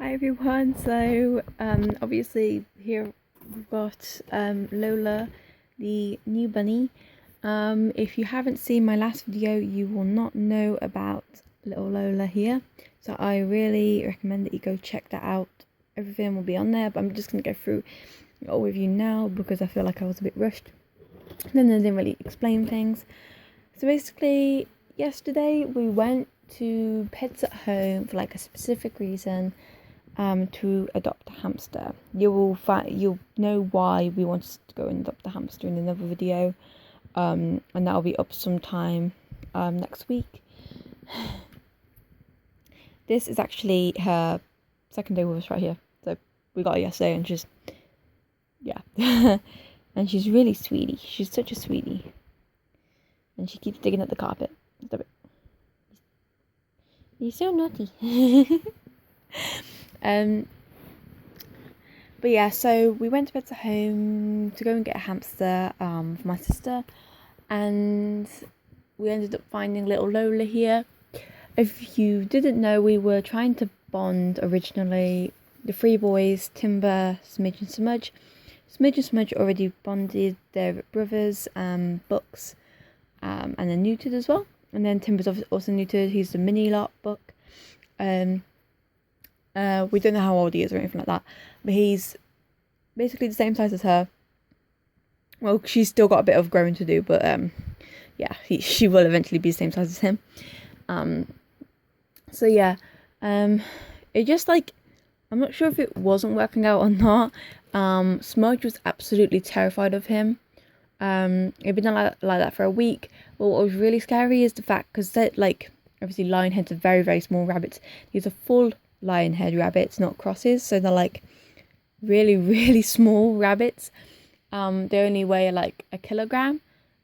Hi everyone. So obviously here we've got Lola, the new bunny. If you haven't seen my last video, you will not know about little Lola here. So I really recommend that you go check that out. Everything will be on there, but I'm just gonna go through it all with you now because I feel like I was a bit rushed. Then I didn't really explain things. So basically, yesterday we went to Pets at Home for like a specific reason. To adopt a hamster. You'll know why we wanted to go and adopt a hamster in another video, and that'll be up sometime next week. This is actually her second day with us right here. So we got her yesterday, and and she's really sweetie. She's such a sweetie, and she keeps digging at the carpet. Stop it. You're so naughty. But yeah, so we went to Pets at Home to go and get a hamster for my sister, and we ended up finding little Lola here. If you didn't know, we were trying to bond originally. The three boys, Timber, Smidge and Smudge. Smidge and Smudge already bonded, they're brothers, Bucks, and they're neutered as well. And then Timber's also neutered, he's the mini lot Buck. We don't know how old he is or anything like that, but he's basically the same size as her. Well, she's still got a bit of growing to do, but she will eventually be the same size as him. It just like, I'm not sure if it wasn't working out or not. Smudge was absolutely terrified of him. It'd been like that for a week. But what was really scary is the fact, because they're like, obviously lion heads are very, very small rabbits. These are full lion head rabbits, not crosses, so they're like really, really small rabbits. They only weigh like a kilogram,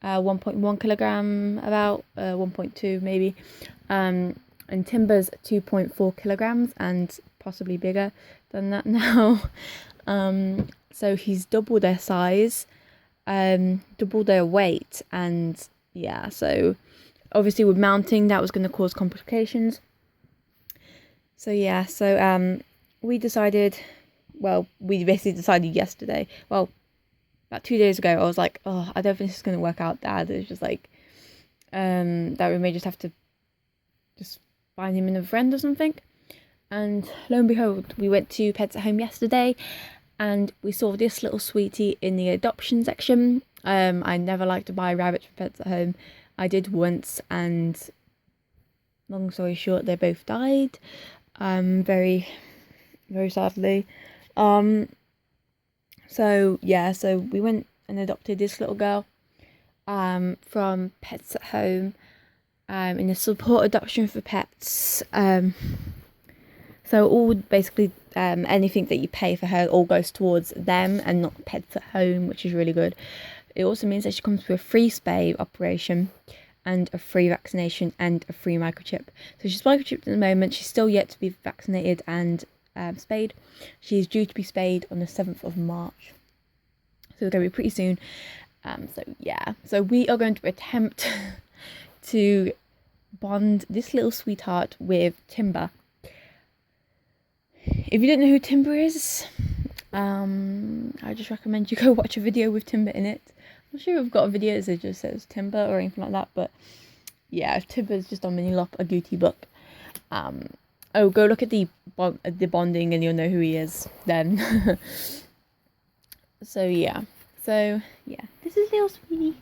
1.1 kilogram, about 1.2 maybe, and Timber's 2.4 kilograms and possibly bigger than that now. So he's double their size, double their weight, and yeah, so obviously with mounting that was going to cause complications. So we basically decided yesterday, well, about 2 days ago, I was like, oh, I don't think this is going to work out, Dad. It's just like, that we may just have to just find him in a friend or something. And lo and behold, we went to Pets at Home yesterday, and we saw this little sweetie in the adoption section. I never like to buy rabbits for Pets at Home. I did once, and long story short, they both died. Very, very sadly. So we went and adopted this little girl from Pets at Home in a support adoption for pets. So all basically anything that you pay for her all goes towards them and not Pets at Home, which is really good. It also means that she comes with a free spay operation and a free vaccination and a free microchip. So she's microchipped at the moment. She's still yet to be vaccinated and spayed. She's due to be spayed on the 7th of March. So it's going to be pretty soon. So we are going to attempt to bond this little sweetheart with Timber. If you don't know who Timber is, I just recommend you go watch a video with Timber in it. I'm not sure if I've got a video that just says Timber or anything like that, but yeah, if Timber's just on Minilop, a Gooty book. Go look at the bonding and you'll know who he is then. So this is little sweetie.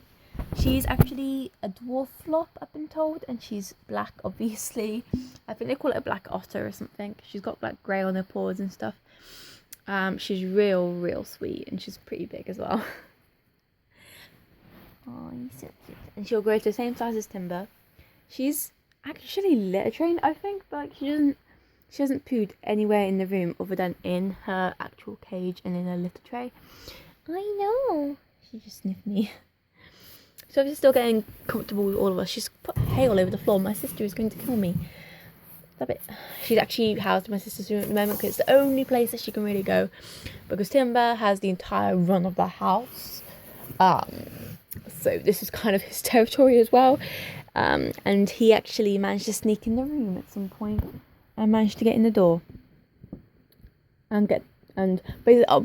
She's actually a dwarf flop, I've been told, and she's black, obviously. I think they call it a black otter or something. She's got like grey on her paws and stuff. She's real sweet, and she's pretty big as well. Oh, you're so cute. And she'll grow to the same size as Timber. She's actually litter trained, I think, but like, she hasn't pooed anywhere in the room other than in her actual cage and in her litter tray. I know. She just sniffed me. So I'm still getting comfortable with all of us. She's put hay all over the floor. My sister is going to kill me. Stop it. She's actually housed in my sister's room at the moment because it's the only place that she can really go, because Timber has the entire run of the house. So this is kind of his territory as well. And he actually managed to sneak in the room at some point. I managed to get in the door. and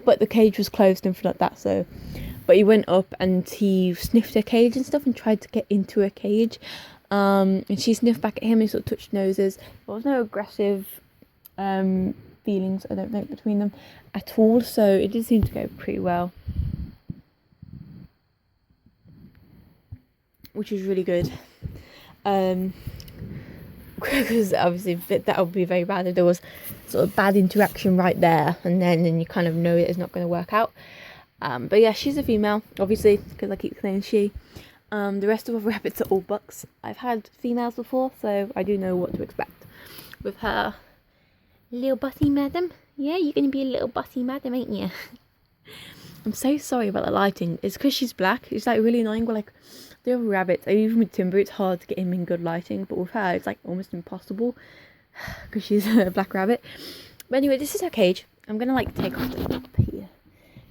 but the cage was closed and stuff like that. So, but he went up and he sniffed her cage and stuff and tried to get into her cage. And she sniffed back at him and sort of touched noses. There was no aggressive feelings, I don't think, between them at all. So it did seem to go pretty well, which was really good. Because obviously that would be very bad if there was sort of bad interaction right there and then you kind of know it's not going to work out. But yeah, she's a female, obviously, because I keep saying she. The rest of the rabbits are all bucks. I've had females before, so I do know what to expect with her. Little butty madam. Yeah, you're going to be a little butty madam, ain't you? I'm so sorry about the lighting. It's because she's black. It's like really annoying. But like the other rabbits, even with Timber, it's hard to get him in good lighting. But with her, it's like almost impossible because she's a black rabbit. But anyway, this is her cage. I'm gonna like take off the top here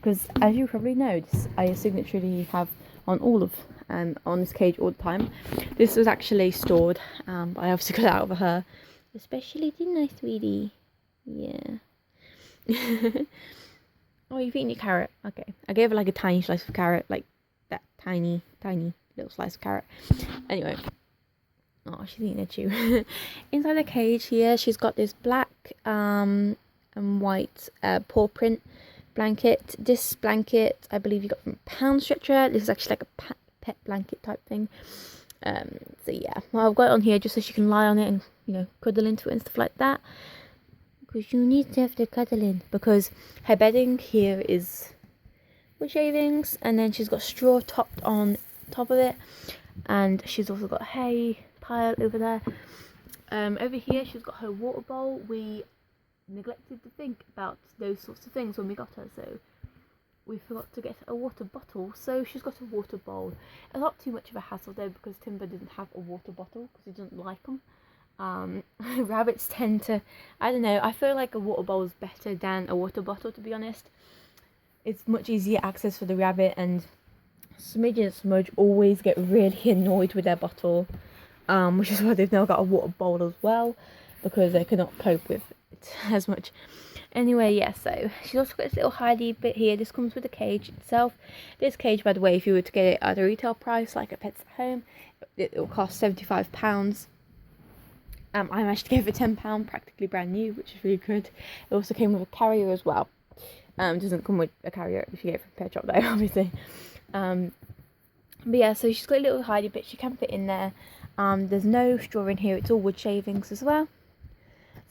because, as you probably know, I signaturely have on all of on this cage all the time. This was actually stored. But I obviously got it out of her, especially, didn't I, sweetie? Yeah. Oh, you've eaten your carrot. Okay. I gave her like a tiny slice of carrot. Like that tiny little slice of carrot. Anyway. Oh, she's eating a chew. Inside the cage here, she's got this black and white paw print blanket. This blanket, I believe you got from Pound Stretcher. This is actually like a pet blanket type thing. So yeah. Well, I've got it on here just so she can lie on it and, you know, cuddle into it and stuff like that. Because you need to have to cuddle in. Because her bedding here is wood shavings. And then she's got straw topped on top of it. And she's also got a hay pile over there. Over here she's got her water bowl. We neglected to think about those sorts of things when we got her. So we forgot to get a water bottle. So she's got a water bowl. It's not too much of a hassle though because Timber doesn't have a water bottle because he doesn't like them. Rabbits tend to, I don't know, I feel like a water bowl is better than a water bottle, to be honest. It's much easier access for the rabbit, and Smidge and Smudge always get really annoyed with their bottle, which is why they've now got a water bowl as well, because they cannot cope with it as much. Anyway, yeah, so she's also got this little hidey bit here. This comes with the cage itself. This cage, by the way, if you were to get it at a retail price, like at Pets at Home, it will cost £75. I managed to get it for £10, practically brand new, which is really good. It also came with a carrier as well. It doesn't come with a carrier if you get it from Pet Shop though, obviously. But yeah, so she's got a little hidey bit. She can fit in there. There's no straw in here. It's all wood shavings as well.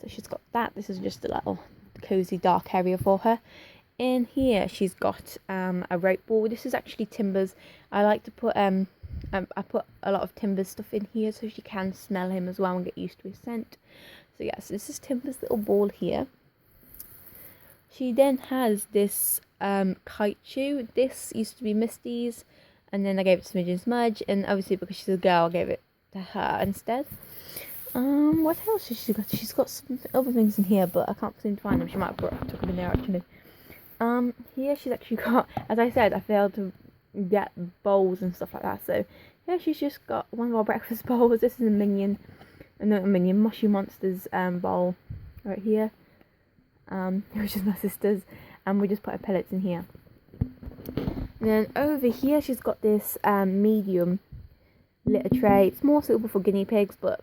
So she's got that. This is just a little cozy dark area for her. In here, she's got a rope ball. This is actually Timber's. I like to put I put a lot of Timber's stuff in here so she can smell him as well and get used to his scent. So yeah, so this is Timber's little ball here. She then has this kite chew. This used to be Misty's, and then I gave it to Smidge and Smudge, and obviously because she's a girl, I gave it to her instead. What else has she got? She's got some other things in here, but I can't seem to find them. She might have took them in there actually. Here she's actually got, as I said, I failed to get bowls and stuff like that. So yeah, she's just got one of our breakfast bowls. This is a Minion, not a Minion, Mushy Monsters bowl right here. Which is my sister's, and we just put her pellets in here. And then over here she's got this medium litter tray. It's more suitable for guinea pigs, but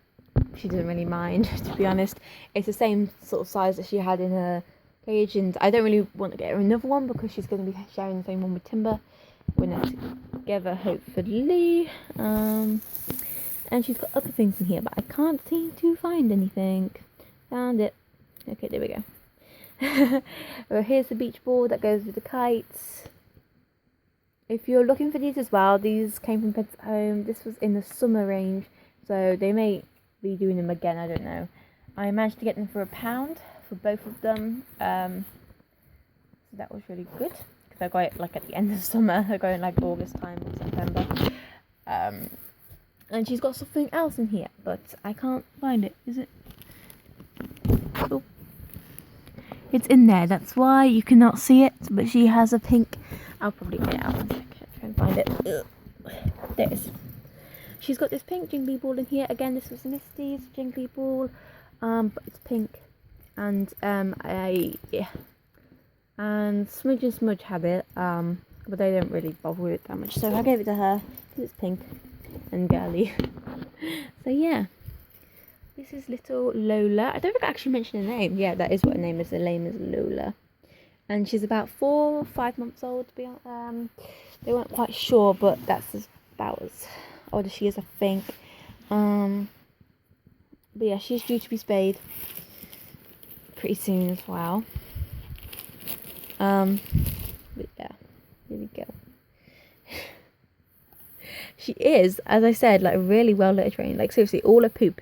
she doesn't really mind, to be honest. It's the same sort of size that she had in her cage, and I don't really want to get her another one because she's going to be sharing the same one with Timber when they're together, hopefully. And she's got other things in here, but I can't seem to find anything. Found it. Okay, there we go. Well, here's the beach ball that goes with the kites. If you're looking for these as well, these came from Pets at Home. This was in the summer range, so they may be doing them again, I don't know. I managed to get them for £1 for both of them, so that was really good because I got it like at the end of summer. I got it like August time or September. And she's got something else in here, but I can't find it. Is it? Oh. It's in there, that's why you cannot see it, but she has a pink, I'll probably get it out in a second, try and find it. Ugh. There it is. She's got this pink jingly ball in here. Again, this was Misty's jingly ball, but it's pink, and yeah, and Smudge and Smudge have it, but they don't really bother with it that much, so I gave it to her because it's pink and girly. So yeah, this is little Lola. I don't think I actually mentioned her name. Yeah, that is what her name is. Her name is Lola, and she's about 4 or 5 months old. To be they weren't quite sure, but that's about as old as she is, I think. But yeah, she's due to be spayed pretty soon as well. But yeah, here we go. She is, as I said, like really well litter trained. Like seriously, all her poop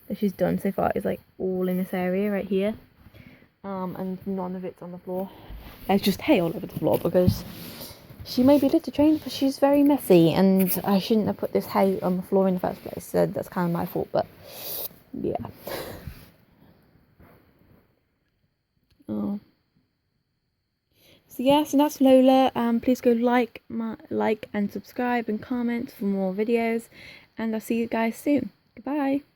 that she's done so far is like all in this area right here. And none of it's on the floor. There's just hay all over the floor because she may be litter trained, but she's very messy, and I shouldn't have put this hay on the floor in the first place. So that's kind of my fault, but yeah. Oh. So yeah, so that's Lola. Please go like and subscribe and comment for more videos, and I'll see you guys soon. Goodbye.